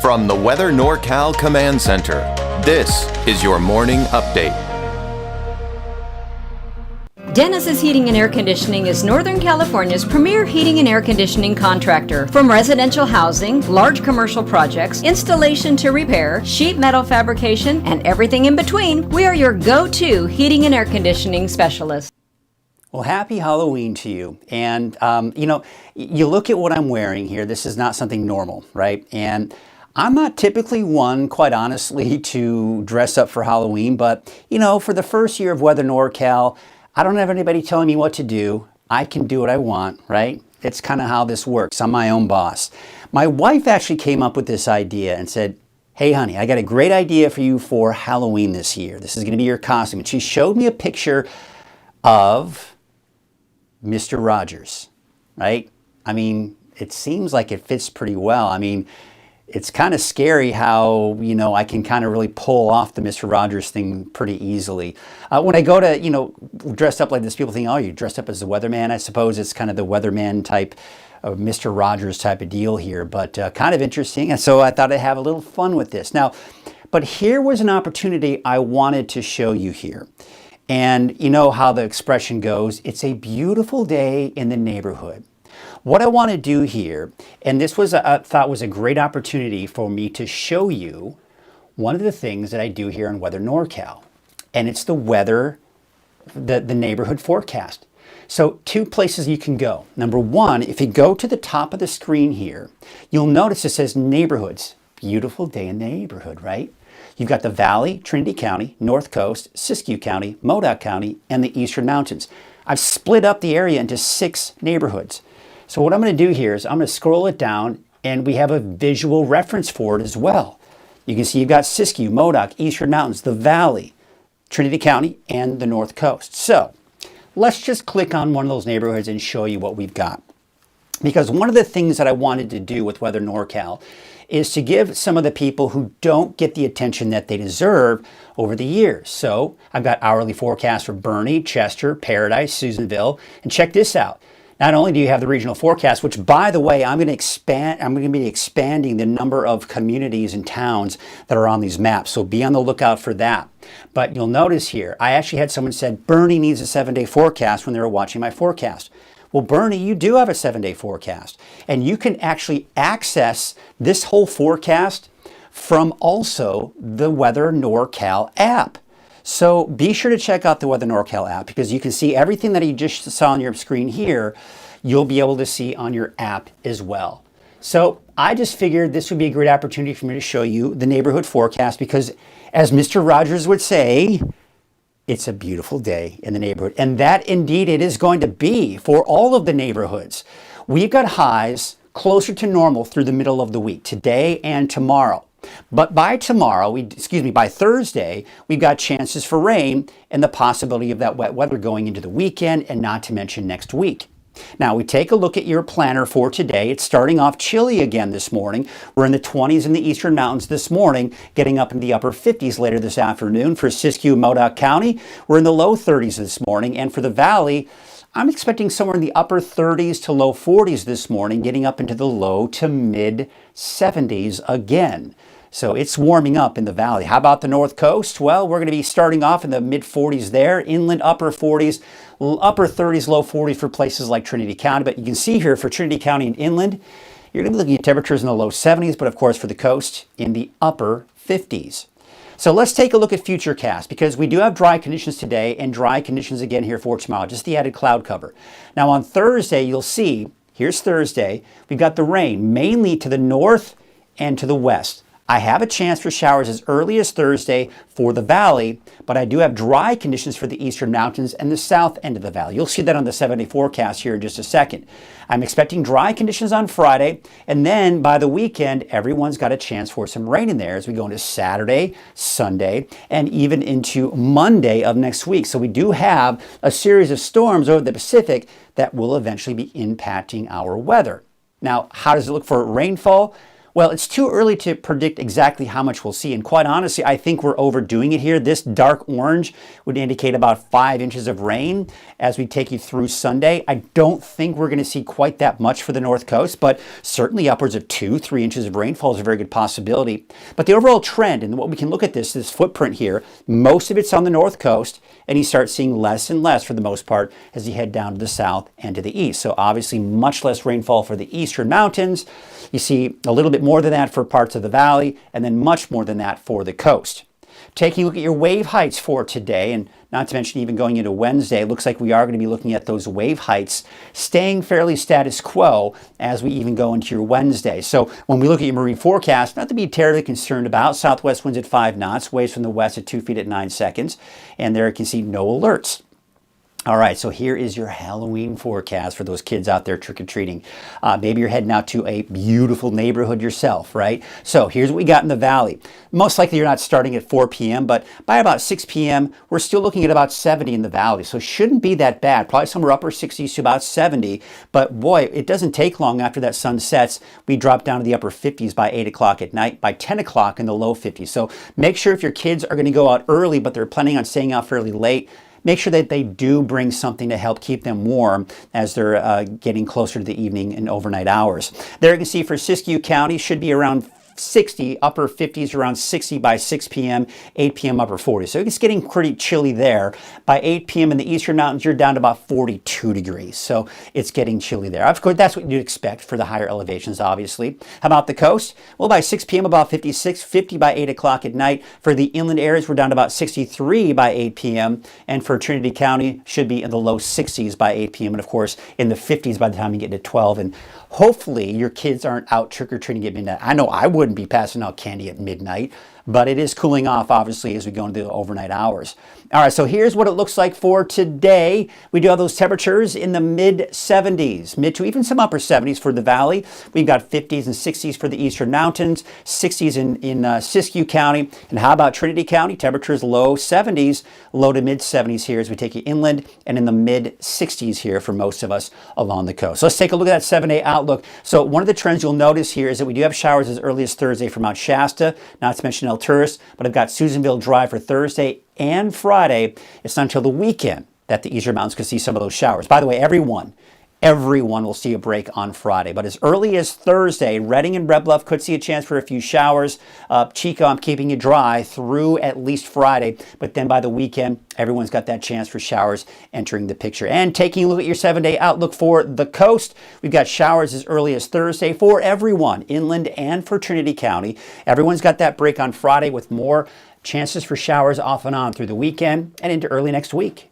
From the Weather NorCal Command Center, this is your morning update. Dennis's Heating and Air Conditioning is Northern California's premier heating and air conditioning contractor. From residential housing, large commercial projects, installation to repair, sheet metal fabrication, and everything in between, we are your go-to heating and air conditioning specialist. Well, happy Halloween to you. And, you look at what I'm wearing here. This is not something normal, right? And I'm not typically one, quite honestly, to dress up for Halloween. But, for the first year of Weather NorCal, I don't have anybody telling me what to do. I can do what I want, right? It's kind of how this works. I'm my own boss. My wife actually came up with this idea and said, hey, honey, I got a great idea for you for Halloween this year. This is going to be your costume. And she showed me a picture of Mr. Rogers, right? I mean, it seems like it fits pretty well. I mean, it's kind of scary how, I can kind of really pull off the Mr. Rogers thing pretty easily. When I go to, dressed up like this, people think, oh, you're dressed up as the weatherman. I suppose it's kind of the weatherman type of Mr. Rogers type of deal here, but kind of interesting. And so I thought I'd have a little fun with this. Now, but here was an opportunity I wanted to show you here. And you know how the expression goes, it's a beautiful day in the neighborhood. What I want to do here, and this was I thought was a great opportunity for me to show you one of the things that I do here on Weather NorCal, and it's the weather, the neighborhood forecast. So two places you can go. Number one, if you go to the top of the screen here, you'll notice it says neighborhoods. Beautiful day in the neighborhood, right? You've got the Valley, Trinity County, North Coast, Siskiyou County, Modoc County, and the Eastern Mountains. I've split up the area into 6 neighborhoods. So what I'm going to do here is I'm going to scroll it down, and we have a visual reference for it as well. You can see you've got Siskiyou, Modoc, Eastern Mountains, the Valley, Trinity County, and the North Coast. So let's just click on one of those neighborhoods and show you what we've got. Because one of the things that I wanted to do with Weather NorCal is to give some of the people who don't get the attention that they deserve over the years. So I've got hourly forecasts for Bernie, Chester, Paradise, Susanville, and check this out. Not only do you have the regional forecast, which by the way, I'm going to be expanding the number of communities and towns that are on these maps. So be on the lookout for that. But you'll notice here, I actually had someone said, Bernie needs a 7-day forecast when they were watching my forecast. Well, Bernie, you do have a 7-day forecast, and you can actually access this whole forecast from also the Weather NorCal app. So be sure to check out the Weather NorCal app, because you can see everything that you just saw on your screen here, you'll be able to see on your app as well. So I just figured this would be a great opportunity for me to show you the neighborhood forecast, because as Mr. Rogers would say, it's a beautiful day in the neighborhood. And that indeed it is going to be for all of the neighborhoods. We've got highs closer to normal through the middle of the week, today and tomorrow. But by Thursday, we've got chances for rain and the possibility of that wet weather going into the weekend, and not to mention next week. Now, we take a look at your planner for today. It's starting off chilly again this morning. We're in the 20s in the Eastern Mountains this morning, getting up in the upper 50s later this afternoon. For Siskiyou, Modoc County, we're in the low 30s this morning. And for the Valley, I'm expecting somewhere in the upper 30s to low 40s this morning, getting up into the low to mid 70s again. So it's warming up in the Valley. How about the North Coast? Well, we're going to be starting off in the mid 40s there, inland upper 40s, upper 30s, low 40s for places like Trinity County. But you can see here for Trinity County and inland, you're going to be looking at temperatures in the low 70s, but of course for the coast in the upper 50s. So let's take a look at Futurecast, because we do have dry conditions today and dry conditions again here for tomorrow, just the added cloud cover. Now on Thursday, you'll see, here's Thursday, we've got the rain mainly to the north and to the west. I have a chance for showers as early as Thursday for the Valley, but I do have dry conditions for the Eastern Mountains and the south end of the Valley. You'll see that on the 7-day forecast here in just a second. I'm expecting dry conditions on Friday, and then by the weekend, everyone's got a chance for some rain in there as we go into Saturday, Sunday, and even into Monday of next week. So we do have a series of storms over the Pacific that will eventually be impacting our weather. Now, how does it look for rainfall? Well, it's too early to predict exactly how much we'll see. And quite honestly, I think we're overdoing it here. This dark orange would indicate about 5 inches of rain as we take you through Sunday. I don't think we're going to see quite that much for the North Coast, but certainly upwards of 2-3 inches of rainfall is a very good possibility. But the overall trend, and what we can look at this footprint here, most of it's on the North Coast, and you start seeing less and less for the most part as you head down to the south and to the east. So obviously much less rainfall for the eastern mountains. You see a little bit more than that for parts of the valley, and then much more than that for the coast. Taking a look at your wave heights for today, and not to mention even going into Wednesday, it looks like we are going to be looking at those wave heights staying fairly status quo as we even go into your Wednesday. So when we look at your marine forecast, not to be terribly concerned about, southwest winds at 5 knots, waves from the west at 2 feet at 9 seconds, and there you can see no alerts. All right, so here is your Halloween forecast for those kids out there trick-or-treating. Maybe you're heading out to a beautiful neighborhood yourself, right? So here's what we got in the valley. Most likely you're not starting at 4 p.m., but by about 6 p.m., we're still looking at about 70 in the valley. So it shouldn't be that bad. Probably somewhere upper 60s to about 70. But boy, it doesn't take long after that sun sets. We drop down to the upper 50s by 8 o'clock at night, by 10 o'clock in the low 50s. So make sure if your kids are going to go out early, but they're planning on staying out fairly late, make sure that they do bring something to help keep them warm as they're getting closer to the evening and overnight hours. There you can see for Siskiyou County, should be around 60, upper 50s, around 60 by 6 p.m., 8 p.m. upper 40s. So it's getting pretty chilly there. By 8 p.m. in the eastern mountains, you're down to about 42 degrees. So it's getting chilly there. Of course, that's what you'd expect for the higher elevations, obviously. How about the coast? Well, by 6 p.m., about 56, 50 by 8 o'clock at night. For the inland areas, we're down to about 63 by 8 p.m. And for Trinity County, should be in the low 60s by 8 p.m. And of course, in the 50s by the time you get to 12. And hopefully your kids aren't out trick-or-treating at midnight. I know I wouldn't be passing out candy at midnight, but it is cooling off, obviously, as we go into the overnight hours. All right, so here's what it looks like for today. We do have those temperatures in the mid-70s, mid to even some upper 70s for the valley. We've got 50s and 60s for the eastern mountains, 60s in Siskiyou County. And how about Trinity County? Temperatures low 70s, low to mid-70s here as we take you inland, and in the mid-60s here for most of us along the coast. So let's take a look at that 7-day outlook. So one of the trends you'll notice here is that we do have showers as early as Thursday for Mount Shasta, not to mention El Tourist, but I've got Susanville Dry for Thursday and Friday. It's not until the weekend that the eastern mountains could see some of those showers. By the way, everyone will see a break on Friday. But as early as Thursday, Redding and Red Bluff could see a chance for a few showers. Chico, I'm keeping you dry through at least Friday. But then by the weekend, everyone's got that chance for showers entering the picture. And taking a look at your 7-day outlook for the coast, we've got showers as early as Thursday for everyone, inland and for Trinity County. Everyone's got that break on Friday with more chances for showers off and on through the weekend and into early next week.